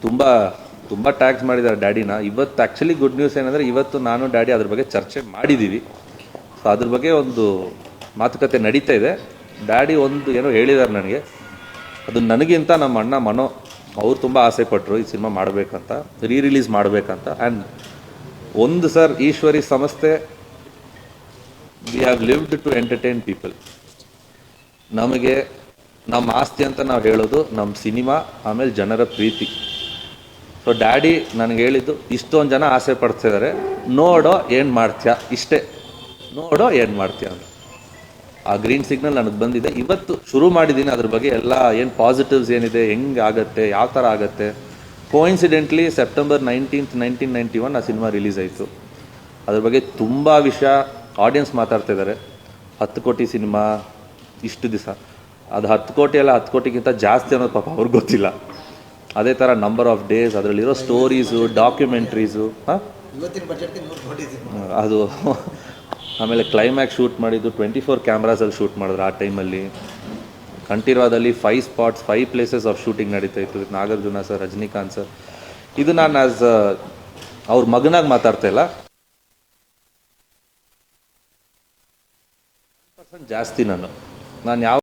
ತುಂಬ ತುಂಬ ಟ್ಯಾಗ್ಸ್ ಮಾಡಿದ್ದಾರೆ ಡ್ಯಾಡಿನ. ಇವತ್ತು ಆ್ಯಕ್ಚುಲಿ ಗುಡ್ ನ್ಯೂಸ್ ಏನಂದರೆ, ಇವತ್ತು ನಾನು ಡ್ಯಾಡಿ ಅದ್ರ ಬಗ್ಗೆ ಚರ್ಚೆ ಮಾಡಿದ್ದೀವಿ. ಸೊ ಅದ್ರ ಬಗ್ಗೆ ಒಂದು ಮಾತುಕತೆ ನಡೀತಾ ಇದೆ. ಡ್ಯಾಡಿ ಒಂದು ಏನೋ ಹೇಳಿದ್ದಾರೆ ನನಗೆ, ಅದು ನನಗಿಂತ ನಮ್ಮ ಅಣ್ಣ ಮನೋ ಅವ್ರು ತುಂಬ ಆಸೆ ಪಟ್ಟರು ಈ ಸಿನಿಮಾ ಮಾಡಬೇಕಂತ, ರಿಲೀಸ್ ಮಾಡಬೇಕಂತ. ಆ್ಯಂಡ್ ಒಂದು ಸರ್, ಈಶ್ವರಿ ಸಂಸ್ಥೆ, we have lived to entertain people. ನಮಗೆ ನಮ್ಮ ಆಸ್ತಿ ಅಂತ ನಾವು ಹೇಳೋದು ನಮ್ಮ ಸಿನಿಮಾ, ಆಮೇಲೆ ಜನರ ಪ್ರೀತಿ. ಸೊ ಡ್ಯಾಡಿ ನನಗೆ ಹೇಳಿದ್ದು, ಇಷ್ಟೊಂದು ಜನ ಆಸೆ ಪಡ್ತಿದ್ದಾರೆ, ನೋಡೋ ಏನು ಮಾಡ್ತೀಯಾ, ಇಷ್ಟೇ, ನೋಡೋ ಏನು ಮಾಡ್ತೀಯ ಅಂತ. ಆ ಗ್ರೀನ್ ಸಿಗ್ನಲ್ ನನಗೆ ಬಂದಿದೆ. ಇವತ್ತು ಶುರು ಮಾಡಿದ್ದೀನಿ ಅದ್ರ ಬಗ್ಗೆ ಎಲ್ಲ ಏನು ಪಾಸಿಟಿವ್ಸ್ ಏನಿದೆ, ಹೆಂಗೆ ಆಗುತ್ತೆ, ಯಾವ ಥರ ಆಗುತ್ತೆ. ಕೋಇನ್ಸಿಡೆಂಟ್ಲಿ ಸೆಪ್ಟೆಂಬರ್ 19th 1991 ಆ ಸಿನಿಮಾ ರಿಲೀಸ್ ಆಯಿತು. ಅದ್ರ ಬಗ್ಗೆ ತುಂಬ ವಿಷಯ ಆಡಿಯನ್ಸ್ ಮಾತಾಡ್ತಾ ಇದ್ದಾರೆ. 10 ಕೋಟಿ ಸಿನಿಮಾ ಇಷ್ಟು ದಿವಸ, ಅದು 10 ಕೋಟಿ ಅಲ್ಲ, 10 ಕೋಟಿಗಿಂತ ಜಾಸ್ತಿ ಅನ್ನೋದು ಪಾಪ ಅವ್ರಿಗೆ ಗೊತ್ತಿಲ್ಲ. ಅದೇ ಥರ ನಂಬರ್ ಆಫ್ ಡೇಸ್, ಅದರಲ್ಲಿರೋ ಸ್ಟೋರೀಸು, ಡಾಕ್ಯುಮೆಂಟ್ರೀಸು, ಅದು ಆಮೇಲೆ ಕ್ಲೈಮ್ಯಾಕ್ಸ್ ಶೂಟ್ ಮಾಡಿದ್ದು 24 ಕ್ಯಾಮ್ರಾಸಲ್ಲಿ ಶೂಟ್ ಮಾಡಿದ್ರು ಆ ಟೈಮಲ್ಲಿ. ಕಂಠೀರವಾದಲ್ಲಿ 5 ಸ್ಪಾಟ್ಸ್, 5 ಪ್ಲೇಸಸ್ ಆಫ್ ಶೂಟಿಂಗ್ ನಡೀತಾ ಇತ್ತು with Nagarjuna sir, Rajinikanth sir. ಇದು ನಾನು ಆ್ಯಸ್ ಅವ್ರ ಮಗನಾಗಿ ಮಾತಾಡ್ತಾ ಇಲ್ಲ, ಜಾಸ್ತಿ ನಾನು ಯಾವ